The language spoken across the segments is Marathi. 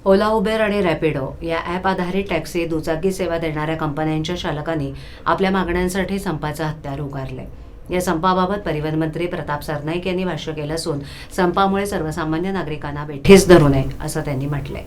ओला, उबेर आणि रॅपिडो या ॲप आधारित टॅक्सी दुचाकी सेवा देणाऱ्या कंपन्यांच्या चालकांनी आपल्या मागण्यांसाठी संपाचं हत्यार उगारले। या संपाबाबत परिवहन मंत्री प्रताप सरनाईक यांनी भाष्य केलं असून संपामुळे सर्वसामान्य नागरिकांना वेठीस धरू नये असं त्यांनी म्हटलंय।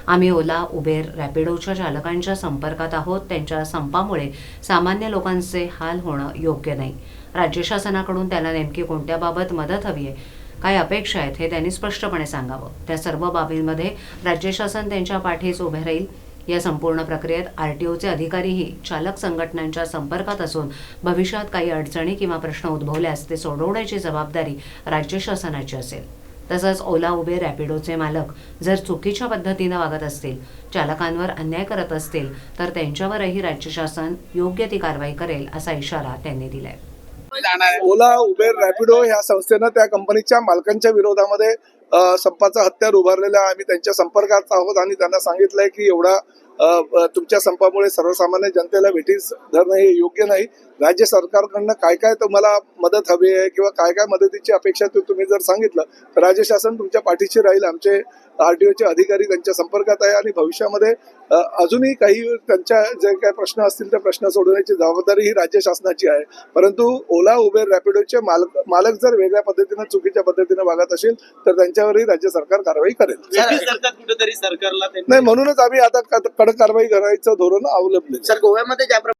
आम्ही ओला, उबेर, रॅपिडोच्या चालकांच्या संपर्कात आहोत। त्यांच्या संपामुळे सामान्य लोकांचे हाल होणं योग्य नाही। राज्य शासनाकडून त्याला नेमकी कोणत्या बाबत मदत हवी आहे, काय अपेक्षा आहेत हे त्यांनी स्पष्टपणे सांगावं। त्या सर्व बाबींमध्ये राज्य शासन त्यांच्या पाठीस उभे राहील। या संपूर्ण प्रक्रियेत आरटीओचे अधिकारीही चालक संघटनांच्या संपर्कात असून भविष्यात काही अडचणी किंवा प्रश्न उद्भवल्यास ते सोडवण्याची जबाबदारी राज्य शासनाची असेल। तसंच ओला, उबेर, रॅपिडोचे मालक जर चुकीच्या पद्धतीनं वागत असतील, चालकांवर अन्याय करत असतील तर त्यांच्यावरही राज्य शासन योग्य ती कारवाई करेल असा इशारा त्यांनी दिलाय। ओला, उबेर, रॅपिडो ह्या संस्थेनं त्या कंपनीच्या मालकांच्या विरोधामध्ये संपाचं हत्यार उभारलेलं आहे। आम्ही त्यांच्या संपर्कात आहोत आणि त्यांना सांगितलंय की एवढा तुमच्या संपामुळे सर्वसामान्य जनतेला वेठीस धरणं हे योग्य नाही। राज्य सरकारकडनं काय काय तुम्हाला मदत हवी आहे किंवा काय काय मदतीची अपेक्षा तुम्ही जर सांगितलं तर राज्य शासन तुमच्या पाठीशी राहील। आमचे आरटीओचे अधिकारी त्यांच्या संपर्कात आहे आणि भविष्यामध्ये अजूनही काही त्यांच्या जे काही प्रश्न असतील ते प्रश्न सोडवण्याची जबाबदारी ही राज्य शासनाची आहे। परंतु ओला, उबेर, रॅपिडोचे मालक जर वेगळ्या पद्धतीनं चुकीच्या पद्धतीनं वागत असेल तर त्यांच्यावरही राज्य सरकार कारवाई करेल। कुठेतरी सरकारला नाही, म्हणूनच आम्ही आता कडक कारवाई करायचं धोरण अवलंबले। सर, गोव्यामध्ये ज्या